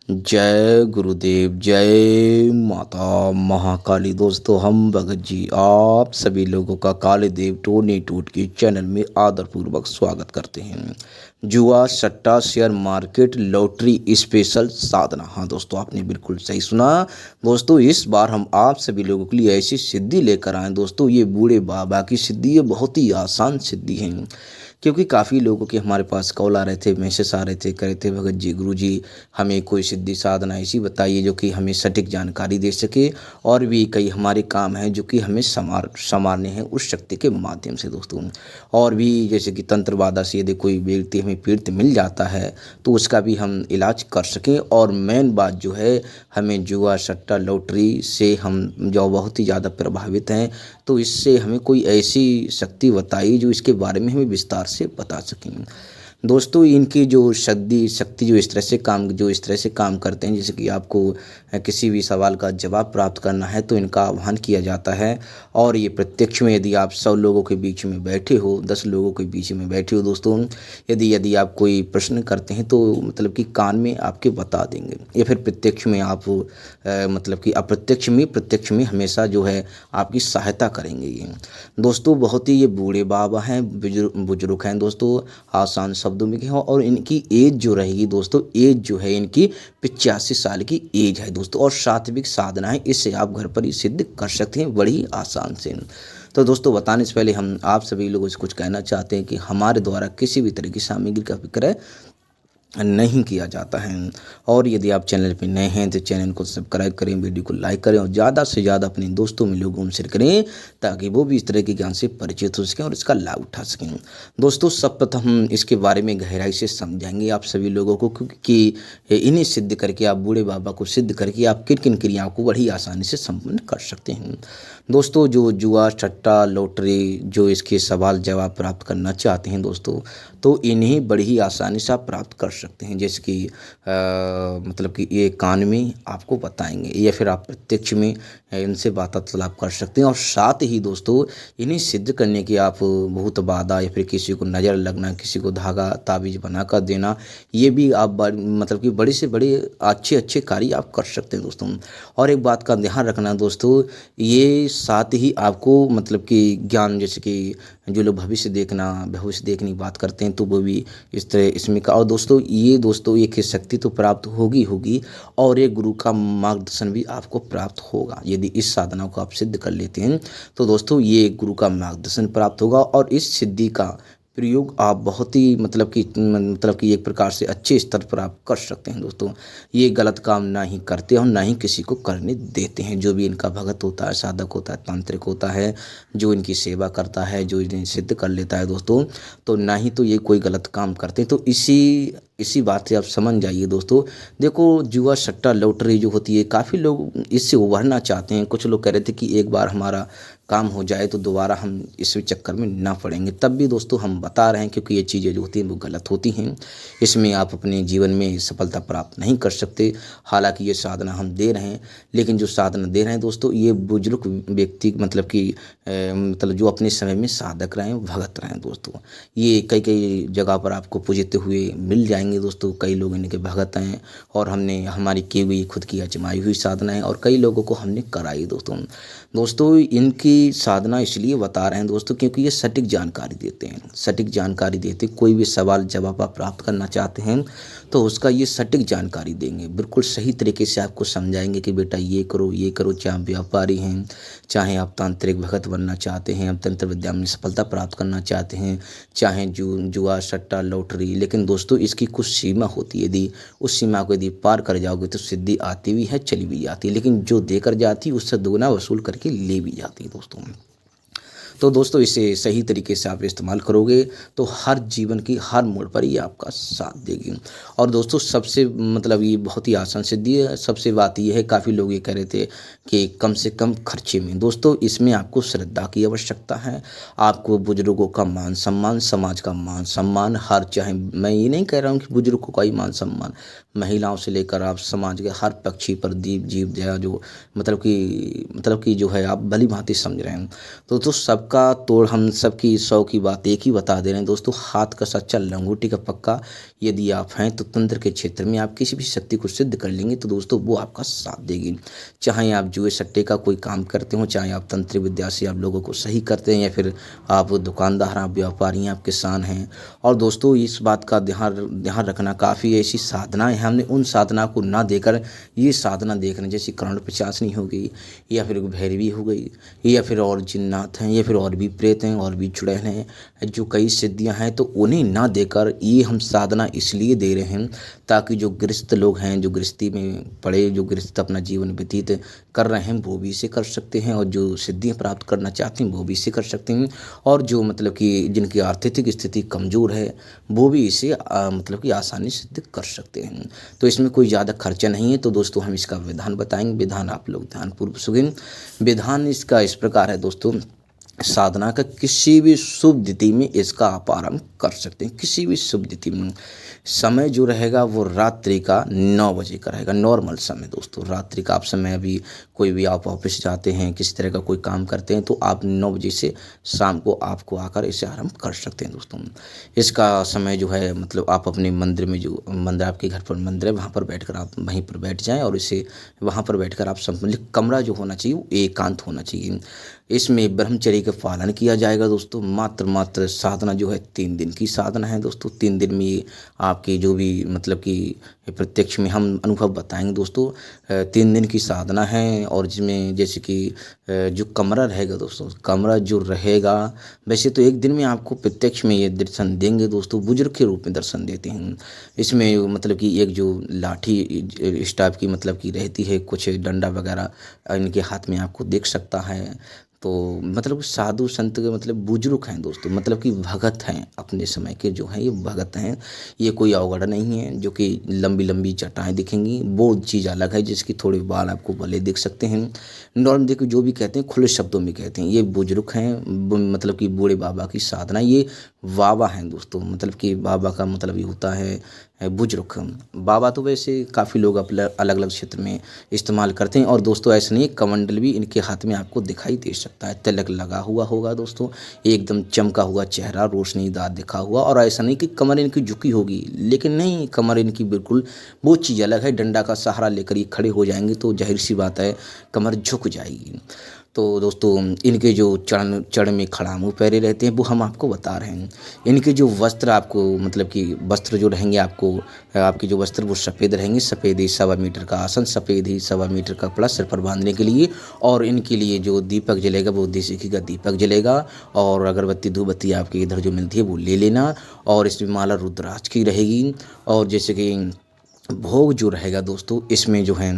जय गुरुदेव, जय माता महाकाली। दोस्तों, हम भगत जी आप सभी लोगों का काली देव टोनी टूट के चैनल में आदरपूर्वक स्वागत करते हैं। जुआ, सट्टा, शेयर मार्केट, लॉटरी स्पेशल साधना। हाँ दोस्तों, आपने बिल्कुल सही सुना। दोस्तों, इस बार हम आप सभी लोगों के लिए ऐसी सिद्धि लेकर आए। दोस्तों, ये बूढ़े बाबा की सिद्धि, ये बहुत ही आसान सिद्धि है। क्योंकि काफ़ी लोगों के हमारे पास कॉल आ रहे थे, मैसेज आ रहे थे, कह रहे थे भगत जी, गुरु जी, हमें कोई सिद्धि साधना ऐसी बताइए जो कि हमें सटीक जानकारी दे सके, और भी कई हमारे काम हैं जो कि हमें संवारने हैं उस शक्ति के माध्यम से। दोस्तों, और भी जैसे कि तंत्र बाधा से यदि कोई व्यक्ति हमें पीड़ित मिल जाता है तो उसका भी हम इलाज कर सकें। और मेन बात जो है, हमें जुआ, सट्टा, लॉटरी से हम जो बहुत ही ज़्यादा प्रभावित हैं, तो इससे हमें कोई ऐसी शक्ति बताई जो इसके बारे में हमें विस्तार से बता सकें। दोस्तों, इनकी जो शक्ति जो इस तरह से काम करते हैं, जैसे कि आपको किसी भी सवाल का जवाब प्राप्त करना है तो इनका आह्वान किया जाता है। और ये प्रत्यक्ष में, यदि आप 100 लोगों के बीच में बैठे हो, 10 लोगों के बीच में बैठे हो दोस्तों, यदि आप कोई प्रश्न करते हैं तो मतलब कि कान में आपके बता देंगे, या फिर प्रत्यक्ष में आप मतलब कि प्रत्यक्ष में हमेशा जो है आपकी सहायता करेंगे ये। दोस्तों, बहुत ही ये बूढ़े बाबा हैं, बुजुर्ग हैं दोस्तों, आसान शब्दों में कहें। और इनकी एज जो रहेगी दोस्तों, एज जो है इनकी 85 साल की एज है दोस्तों। और सात्विक साधना है, इससे आप घर पर ही सिद्ध कर सकते हैं बड़ी आसान से। तो दोस्तों, बताने से पहले हम आप सभी लोगों से कुछ कहना चाहते हैं कि हमारे द्वारा किसी भी तरह की सामग्री का विक्रय नहीं किया जाता है। और यदि आप चैनल पर नए हैं तो चैनल को सब्सक्राइब करें, वीडियो को लाइक करें और ज़्यादा से ज़्यादा अपने दोस्तों में लोगों में शेयर करें, ताकि वो भी इस तरह के ज्ञान से परिचित हो सकें और इसका लाभ उठा सकें। दोस्तों, सर्वप्रथम हम इसके बारे में गहराई से समझाएंगे आप सभी लोगों को, क्योंकि इन्हें सिद्ध करके, आप बूढ़े बाबा को सिद्ध करके आप किन किन क्रियाओं को बड़ी आसानी से संपन्न कर सकते हैं। दोस्तों, जो जुआ, सट्टा, लॉटरी, जो इसके सवाल जवाब प्राप्त करना चाहते हैं दोस्तों, तो इन्हें बड़ी ही आसानी से आप प्राप्त कर सकते हैं। जैसे कि मतलब कि ये कान में आपको बताएंगे, या फिर आप प्रत्यक्ष में इनसे वार्तालाप कर सकते हैं। और साथ ही दोस्तों, इन्हें सिद्ध करने की आप भूत बाधा, या फिर किसी को नज़र लगना, किसी को धागा ताबीज बना कर देना, ये भी आप मतलब कि बड़े से बड़े अच्छे अच्छे कार्य आप कर सकते हैं दोस्तों। और एक बात का ध्यान रखना दोस्तों, ये साथ ही आपको मतलब कि ज्ञान, जैसे कि जो लोग भविष्य देखने की बात करते हैं, तो वो भी इस तरह इसमें का। और दोस्तों, एक शक्ति तो प्राप्त होगी, और एक गुरु का मार्गदर्शन भी आपको प्राप्त होगा। यदि इस साधना को आप सिद्ध कर लेते हैं तो दोस्तों, ये गुरु का मार्गदर्शन प्राप्त होगा, और इस सिद्धि का प्रयोग आप बहुत ही मतलब कि एक प्रकार से अच्छे स्तर पर आप कर सकते हैं दोस्तों। ये गलत काम ना ही करते और ना ही किसी को करने देते हैं। जो भी इनका भगत होता है, साधक होता है, तांत्रिक होता है, जो इनकी सेवा करता है, जो इन्हें सिद्ध कर लेता है दोस्तों, तो ना ही तो ये कोई गलत काम करते हैं। तो इसी बात से आप समझ जाइए दोस्तों। देखो, जुआ, सट्टा, लॉटरी जो होती है, काफ़ी लोग इससे उभरना चाहते हैं। कुछ लोग कह रहे थे कि एक बार हमारा काम हो जाए तो दोबारा हम इस चक्कर में ना पड़ेंगे। तब भी दोस्तों हम बता रहे हैं, क्योंकि ये चीज़ें जो होती हैं वो गलत होती हैं। इसमें आप अपने जीवन में सफलता प्राप्त नहीं कर सकते। हालांकि ये साधना हम दे रहे हैं, लेकिन जो साधना दे रहे हैं दोस्तों, ये बुजुर्ग व्यक्ति मतलब कि जो अपने समय में साधक रहे हैं, भगत रहे हैं दोस्तों। ये कई कई जगह पर आपको पूजते हुए मिल जाएंगे दोस्तों। कई लोग इनके भगत हैं, और हमने हमारी की हुई, खुद की आजमाई हुई साधना है, और कई लोगों को हमने कराई दोस्तों। इनकी साधना इसलिए बता रहे हैं दोस्तों, क्योंकि ये सटीक जानकारी देते हैं। कोई भी सवाल जवाब आप प्राप्त करना चाहते हैं तो उसका ये सटीक जानकारी देंगे, बिल्कुल सही तरीके से आपको समझाएंगे कि बेटा ये करो। चाहे आप व्यापारी हैं, चाहे आप तांत्रिक भगत बनना चाहते हैं, आप तंत्र विद्या में सफलता प्राप्त करना चाहते हैं, चाहे जुआ, सट्टा, लॉटरी। लेकिन दोस्तों, इसकी कुछ सीमा होती है। यदि उस सीमा को पार कर जाओगे तो सिद्धि आती भी है, चली भी जाती है, लेकिन जो देकर जाती है उससे दोगुना वसूल करके ले भी जाती है दोस्तों। तो दोस्तों, इसे सही तरीके से आप इस्तेमाल करोगे तो हर जीवन की हर मोड़ पर ये आपका साथ देगी। और दोस्तों, सबसे ये बहुत ही आसान सिद्धि है। सबसे बात ये है, काफ़ी लोग ये कह रहे थे कि कम से कम खर्चे में। दोस्तों, इसमें आपको श्रद्धा की आवश्यकता है, आपको बुजुर्गों का मान सम्मान, समाज का मान सम्मान, चाहे मैं ये नहीं कह रहा हूँ कि बुजुर्गों का ही मान सम्मान, महिलाओं से लेकर आप समाज के हर पक्षी पर दीप जीव दया, जो मतलब कि जो है आप भली भांति समझ रहे हैं। तो सब पक्का तोड़ हम सबकी 100 की बात एक ही बता दे रहे हैं दोस्तों, हाथ का सच्चा लंगोटी का पक्का यदि आप हैं तो तंत्र के क्षेत्र में आप किसी भी शक्ति को सिद्ध कर लेंगे तो दोस्तों वो आपका साथ देगी। चाहे आप जुए सट्टे का कोई काम करते हो, चाहे आप तंत्र विद्या से आप लोगों को सही करते हैं, या फिर आप दुकानदार, आप व्यापारी हैं, आप किसान हैं। और दोस्तों इस बात का ध्यान रखना, काफ़ी ऐसी साधनाएं हैं, हमने उन साधना को ना देकर ये साधना देख रहे हैं, जैसे कर्ण पिशाचनी हो गई, या फिर भैरवी हो गई, या फिर और जिन्नात हैं, या फिर और भी प्रेत हैं, और भी चुड़ैल हैं, जो कई सिद्धियां हैं, तो उन्हें ना देकर ये हम साधना इसलिए दे रहे हैं ताकि जो गृहस्थ लोग हैं, जो गृहस्थी में पड़े, जो गृहस्थ अपना जीवन व्यतीत कर रहे हैं वो भी इसे कर सकते हैं, और जो सिद्धियां प्राप्त करना चाहते हैं वो भी इसे कर सकते हैं, और जो मतलब कि जिनकी आर्थिक स्थिति कमज़ोर है वो भी इसे मतलब कि आसानी से सिद्ध कर सकते हैं। तो इसमें कोई ज़्यादा खर्चा नहीं है। तो दोस्तों हम इसका विधान बताएंगे, विधान आप लोग ध्यानपूर्वक सुनें। विधान इसका इस प्रकार है दोस्तों, साधना का किसी भी शुभ तिथि में इसका आप आरंभ कर सकते हैं। किसी भी शुभ तिथि में समय जो रहेगा वो रात्रि का 9 बजे का रहेगा, नॉर्मल समय दोस्तों। रात्रि का आप समय, अभी कोई भी आप ऑफिस जाते हैं, किसी तरह का कोई काम करते हैं, तो आप 9 बजे से शाम को आपको आकर इसे आरंभ कर सकते हैं दोस्तों। इसका समय जो है मतलब आप अपने मंदिर में, जो मंदिर आपके घर पर मंदिर है, वहाँ पर बैठकर आप वहीं पर बैठ जाएं, और इसे वहाँ पर बैठकर आप संबंधित कमरा जो होना चाहिए वो एकांत होना चाहिए। इसमें ब्रह्मचर्य का पालन किया जाएगा दोस्तों। मात्र साधना जो है 3 दिन की साधना है दोस्तों। 3 दिन में ये आपकी जो भी मतलब कि प्रत्यक्ष में हम अनुभव बताएंगे दोस्तों। 3 दिन की साधना है, और जिसमें जैसे कि जो कमरा रहेगा दोस्तों, कमरा जो रहेगा, वैसे तो 1 दिन में आपको प्रत्यक्ष में ये दर्शन देंगे दोस्तों, बुजुर्ग के रूप में दर्शन देते हैं। इसमें मतलब कि एक जो लाठी इस टाइप की मतलब की रहती है, कुछ डंडा वगैरह इनके हाथ में आपको देख सकता है। तो मतलब साधु संत के मतलब बुजुर्ग हैं दोस्तों, मतलब कि भगत हैं, अपने समय के जो हैं ये भगत हैं। ये कोई अवगढ़ नहीं है जो कि लंबी लंबी चटाएं दिखेंगी, वो चीज़ अलग है जिसकी थोड़े बाल आपको भले दिख सकते हैं। नॉर्मल देखो जो भी कहते हैं खुले शब्दों में कहते हैं, ये बुजुर्ग हैं, मतलब कि बूढ़े बाबा की साधना, ये बाबा हैं दोस्तों। मतलब कि बाबा का मतलब ये होता है बुजुर्ग। बाबा तो वैसे काफ़ी लोग अलग अलग क्षेत्र में इस्तेमाल करते हैं। और दोस्तों ऐसा नहीं, कमंडल भी इनके हाथ में आपको दिखाई दे सकता है, तिलक लगा हुआ होगा दोस्तों, एकदम चमका हुआ चेहरा, रोशनीदार दिखा हुआ। और ऐसा नहीं कि कमर इनकी झुकी होगी, लेकिन नहीं, कमर इनकी बिल्कुल वो चीज़ अलग है। डंडा का सहारा लेकर ये खड़े हो जाएंगे तो जाहिर सी बात है कमर झुक जाएगी। तो दोस्तों इनके जो चरण में खड़ामू पहरे रहते हैं वो हम आपको बता रहे हैं। इनके जो वस्त्र आपको मतलब कि वस्त्र जो रहेंगे आपको, आपके जो वस्त्र वो सफ़ेद रहेंगे, सफ़ेद ही 1.25 मीटर का आसन, सफ़ेद ही 1.25 मीटर का कपड़ा सिर पर बांधने के लिए। और इनके लिए जो दीपक जलेगा वो देसी घी का दीपक जलेगा, और अगरबत्ती धूपबत्ती आपके इधर जो मिलती है वो ले लेना। और इसमें माला रुद्राक्ष की रहेगी। और जैसे कि भोग जो रहेगा दोस्तों, इसमें जो है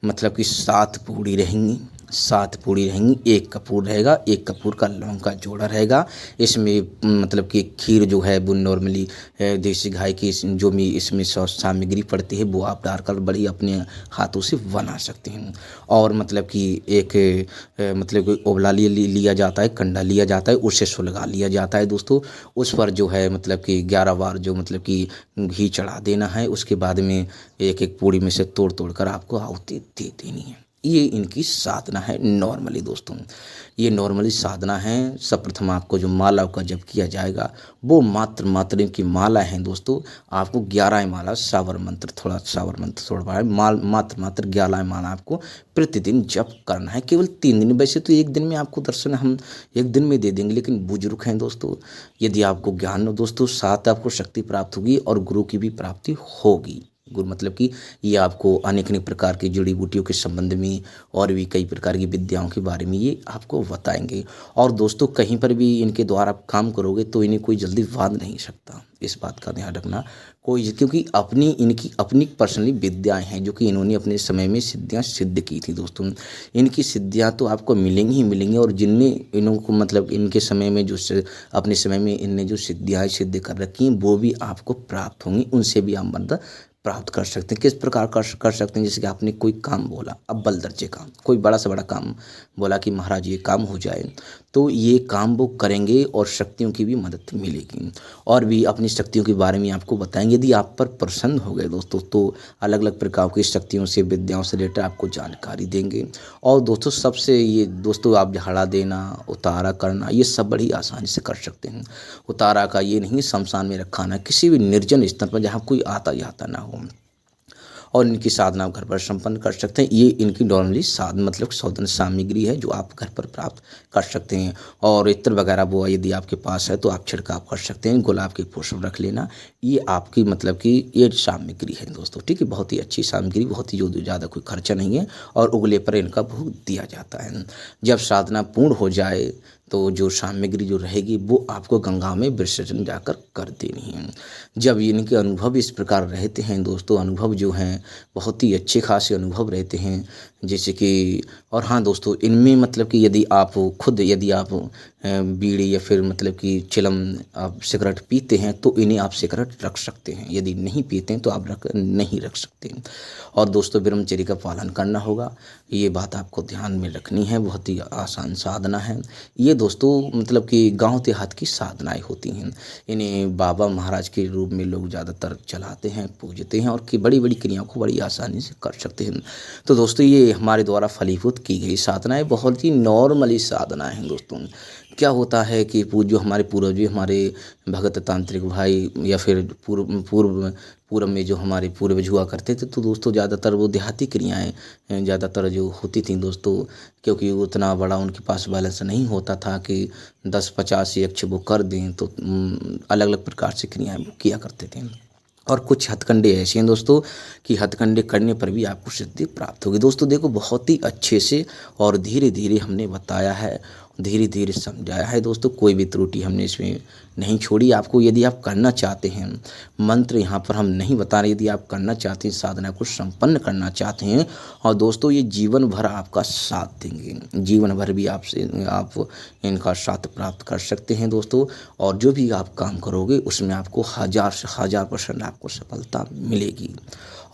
मतलब कि 7 पूड़ी रहेंगी, 7 पूड़ी रहेंगी, 1 कपूर रहेगा, 1 कपूर का लौंग का जोड़ा रहेगा। इसमें मतलब कि खीर जो है वो नॉर्मली देसी गाय की जो भी इसमें सामग्री पड़ती है वो आप डालकर बड़ी अपने हाथों से बना सकते हैं। और मतलब कि एक मतलब कि ओबला लिया जाता है, कंडा लिया जाता है, उससे सुलगा लिया जाता है दोस्तों। उस पर जो है मतलब कि 11 बार जो मतलब कि घी चढ़ा देना है। उसके बाद में एक एक पूड़ी में से तोड़ तोड़ कर आपको आहुति दे देनी है। ये इनकी साधना है नॉर्मली दोस्तों। ये नॉर्मली साधना है। सर्वप्रथम आपको जो माला का जप किया जाएगा वो मात्र इनकी माला है दोस्तों। आपको 11 माला सावर मंत्र थोड़ा मात्र 11 माला आपको प्रतिदिन जप करना है, केवल 3 दिन। वैसे तो 1 दिन में आपको दर्शन हम 1 दिन में दे देंगे, लेकिन बुजुर्ग हैं दोस्तों, यदि आपको ज्ञान हो दोस्तों, साथ आपको शक्ति प्राप्त होगी और गुरु की भी प्राप्ति होगी। गुरु मतलब कि ये आपको अनेक प्रकार की जड़ी बूटियों के संबंध में और भी कई प्रकार की विद्याओं के बारे में ये आपको बताएंगे। और दोस्तों कहीं पर भी इनके द्वारा आप काम करोगे तो इन्हें कोई जल्दी बांध नहीं सकता, इस बात का ध्यान रखना कोई, क्योंकि इनकी अपनी पर्सनली विद्याएं हैं जो कि इन्होंने अपने समय में सिद्धियां सिद्ध की थी दोस्तों। इनकी सिद्धियां तो आपको मिलेंगी ही मिलेंगी, और जिनने इनको मतलब इनके समय में जो अपने समय में इनने जो सिद्धियां सिद्ध कर रखी हैं वो भी आपको प्राप्त होंगी, उनसे भी आप मतलब प्राप्त कर सकते हैं। किस प्रकार कर सकते हैं, जैसे कि आपने कोई काम बोला, अव्वल दर्जे का कोई बड़ा से बड़ा काम बोला कि महाराज ये काम हो जाए, तो ये काम वो करेंगे और शक्तियों की भी मदद मिलेगी और भी अपनी शक्तियों के बारे में आपको बताएंगे। यदि आप पर प्रसन्न हो गए दोस्तों, तो अलग अलग प्रकार की शक्तियों से, विद्याओं से रिलेटेड आपको जानकारी देंगे। और दोस्तों सबसे ये दोस्तों, आप झाड़ा देना, उतारा करना, ये सब बड़ी आसानी से कर सकते हैं। उतारा का ये नहीं शमशान में रखाना, किसी भी निर्जन स्थान पर जहाँ कोई आता जाता ना हो, और इनकी साधना आप घर पर संपन्न कर सकते हैं। ये इनकी नॉर्मली मतलब साधन सामग्री है जो आप घर पर प्राप्त कर सकते हैं। और इत्र वगैरह वो यदि आपके पास है तो आप छिड़काव कर सकते हैं। गुलाब के पुष्प रख लेना, ये आपकी मतलब कि ये सामग्री है दोस्तों, ठीक है। बहुत ही अच्छी सामग्री, बहुत ही ज़्यादा कोई खर्चा नहीं है और उगले पर इनका भोग दिया जाता है। जब साधना पूर्ण हो जाए तो जो सामग्री जो रहेगी वो आपको गंगा में विसर्जन जाकर कर देनी है। जब इनके अनुभव इस प्रकार रहते हैं दोस्तों, अनुभव जो हैं बहुत ही अच्छे खासे अनुभव रहते हैं, जैसे कि और हाँ दोस्तों, इनमें मतलब कि यदि आप बीड़ी या फिर मतलब कि चिलम, आप सिगरेट पीते हैं तो इन्हें आप सिगरेट रख सकते हैं। यदि नहीं पीते हैं तो आप नहीं रख सकते। और दोस्तों ब्रह्मचर्य का पालन करना होगा, ये बात आपको ध्यान में रखनी है। बहुत ही आसान साधना है ये दोस्तों, मतलब कि गांव देहात की साधनाएं होती हैं। इन्हें बाबा महाराज के रूप में लोग ज़्यादातर चलाते हैं, पूजते हैं और की बड़ी बड़ी क्रियाओं को बड़ी आसानी से कर सकते हैं। तो दोस्तों ये हमारे द्वारा फलीभूत की गई साधनाएं बहुत ही नॉर्मली साधनाएं हैं दोस्तों। क्या होता है कि जो हमारे पूर्वज, हमारे भगत तांत्रिक भाई या फिर पूर्व में जो हमारे पूर्वज हुआ करते थे, तो दोस्तों ज़्यादातर वो देहाती क्रियाएं ज़्यादातर जो होती थी दोस्तों, क्योंकि उतना बड़ा उनके पास बैलेंस नहीं होता था कि 10-50 यक्ष वो कर दें, तो अलग अलग प्रकार से क्रियाएं वो किया करते थे। और कुछ हथकंडे ऐसे हैं दोस्तों कि हथकंडे करने पर भी आपको सिद्धि प्राप्त होगी। दोस्तों देखो, बहुत ही अच्छे से और धीरे धीरे हमने बताया है, धीरे धीरे समझाया है दोस्तों। कोई भी त्रुटि हमने इसमें नहीं छोड़ी। आपको यदि आप करना चाहते हैं, मंत्र यहाँ पर हम नहीं बता रहे, यदि आप करना चाहते हैं, साधना को संपन्न करना चाहते हैं, और दोस्तों ये जीवन भर आपका साथ देंगे, जीवन भर भी आप इनका साथ प्राप्त कर सकते हैं दोस्तों। और जो भी आप काम करोगे उसमें आपको 1000% आपको सफलता मिलेगी।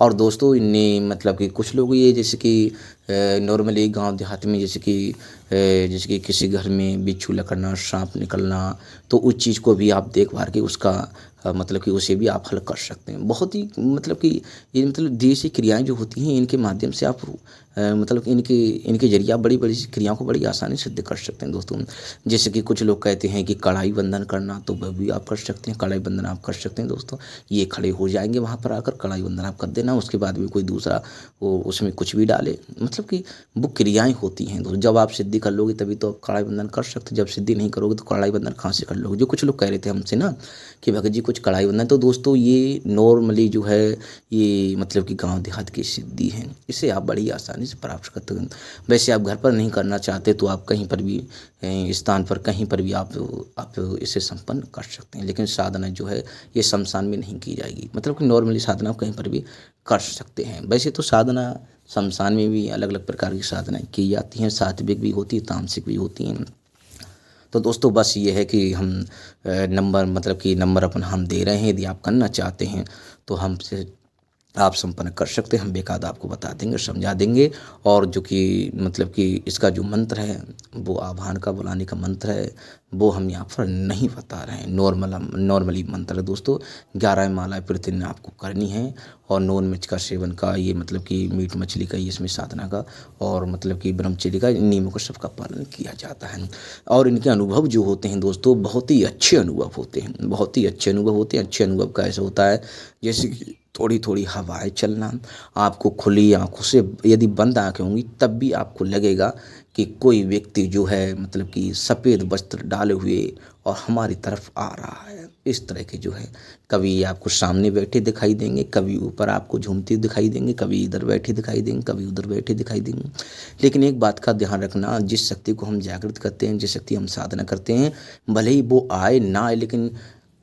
और दोस्तों इनने मतलब कि कुछ लोग ये जैसे कि नॉर्मली गांव देहात में जैसे कि किसी घर में बिच्छू लकड़ना, सांप निकलना, तो उस चीज़ को भी आप देख भाल के उसका मतलब कि उसे भी आप हल कर सकते हैं। बहुत ही मतलब कि ये मतलब देसी क्रियाएं जो होती हैं, इनके माध्यम से आप मतलब इनके जरिए आप बड़ी बड़ी क्रियाओं को बड़ी आसानी से सिद्ध कर सकते हैं दोस्तों। जैसे कि कुछ लोग कहते हैं कि कड़ाई बंधन करना, तो वह भी आप कर सकते हैं। कड़ाई बंधन आप कर सकते हैं दोस्तों। ये खड़े हो जाएंगे वहाँ पर आकर, कड़ाई बंधन आप कर देना, उसके बाद में कोई दूसरा वो उसमें कुछ भी डाले, मतलब कि वो क्रियाएं होती हैं दोस्तों। जब आप सिद्धि कर लोगे तभी तो आप कड़ाई बंधन कर सकते हैं। जब सिद्धि नहीं करोगे तो कड़ाई बंधन कहाँ से कर लोगे। जो कुछ लोग कह रहे थे हमसे ना कि भगत जी कुछ कड़ाई बंधन, तो दोस्तों ये नॉर्मली जो है ये मतलब कि गांव देहात की सिद्धि है, इसे आप बड़ी आसानी से प्राप्त करते हैं। वैसे आप घर पर नहीं करना चाहते तो आप कहीं पर भी स्थान पर कहीं पर भी आप इसे संपन्न कर सकते हैं। लेकिन साधना जो है ये शमशान में नहीं की जाएगी, मतलब कि नॉर्मली साधना आप कहीं पर भी कर सकते हैं। वैसे तो साधना शमशान में भी अलग अलग प्रकार की साधनाएं की जाती हैं, सात्विक भी होती है, तामसिक भी होती हैं। तो दोस्तों बस ये है कि हम नंबर अपन हम दे रहे हैं, यदि आप करना चाहते हैं तो हमसे आप संपर्क कर सकते हैं। हम बेकायदा आपको बता देंगे, समझा देंगे। और जो कि मतलब कि इसका जो मंत्र है वो आह्वान का बुलाने का मंत्र है, वो हम यहाँ पर नहीं बता रहे हैं। नॉर्मली मंत्र है दोस्तों। 11 मालाएं प्रतिदिन आपको करनी है, और नॉन मिर्च का सेवन का, ये मतलब कि मीट मछली का, ये इसमें साधना का और मतलब कि ब्रह्मचर्य का, इन नियमों का सबका पालन किया जाता है। और इनके अनुभव जो होते हैं दोस्तों बहुत ही अच्छे अनुभव होते हैं, बहुत ही अच्छे अनुभव होते हैं। अच्छे अनुभव का ऐसा होता है जैसे कि थोड़ी थोड़ी हवाएं चलना, आपको खुली आंखों से, यदि बंद आंखें होंगी तब भी आपको लगेगा कि कोई व्यक्ति जो है मतलब कि सफ़ेद वस्त्र डाले हुए और हमारी तरफ आ रहा है। इस तरह के जो है, कभी आपको सामने बैठे दिखाई देंगे, कभी ऊपर आपको झूमते दिखाई देंगे, कभी इधर बैठे दिखाई देंगे, कभी उधर बैठे दिखाई देंगे। लेकिन एक बात का ध्यान रखना, जिस शक्ति को हम जागृत करते हैं, जिस शक्ति हम साधना करते हैं, भले ही वो आए ना आए, लेकिन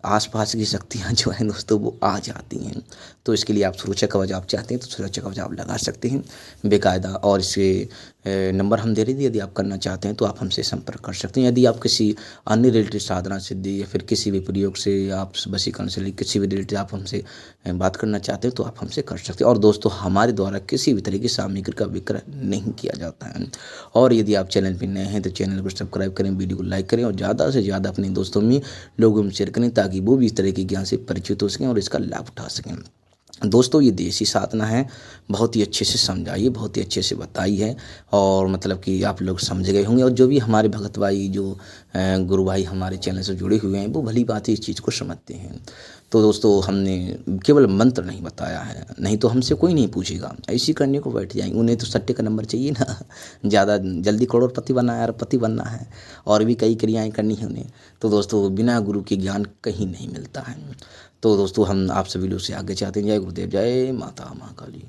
आसपास की शक्तियाँ जो हैं दोस्तों वो आ जाती हैं। तो इसके लिए आप सुरक्षा कवच आप चाहते हैं तो सुरक्षा कवच आप लगा सकते हैं बेकायदा। और इसके नंबर हम दे रहे थे, यदि आप करना चाहते हैं तो आप हमसे संपर्क कर सकते हैं। यदि आप किसी अन्य रिलेटेड साधना सिद्धि या फिर किसी भी प्रयोग से आप वशीकरण से किसी भी रिलेटेड आप हमसे बात करना चाहते हैं तो आप हमसे कर सकते हैं। और दोस्तों, हमारे द्वारा किसी भी तरह की सामग्री का विक्रय नहीं किया जाता है। और यदि आप चैनल पर नए हैं तो चैनल को सब्सक्राइब करें, वीडियो को लाइक करें और ज़्यादा से ज़्यादा अपने दोस्तों में लोगों में शेयर करें, ताकि वो भी इस तरह के ज्ञान से परिचित हो सकें और इसका लाभ उठा सकें। दोस्तों, ये देसी साधना है, बहुत ही अच्छे से समझाई, बहुत ही अच्छे से बताई है और मतलब कि आप लोग समझ गए होंगे। और जो भी हमारे भगत भाई, जो गुरु भाई हमारे चैनल से जुड़े हुए हैं, वो भली बात इस चीज़ को समझते हैं। तो दोस्तों, हमने केवल मंत्र नहीं बताया है, नहीं तो हमसे कोई नहीं पूछेगा, ऐसी करने को बैठ जाएंगे। उन्हें तो सट्टे का नंबर चाहिए ना, ज़्यादा जल्दी करोड़पति बनना है, अरबपति बनना है और भी कई क्रियाएँ करनी है उन्हें। तो दोस्तों, बिना गुरु के ज्ञान कहीं नहीं मिलता है। तो दोस्तों, हम आप सभी लोग से आगे चाहते हैं। जय गुरुदेव, जय माता महाकाली।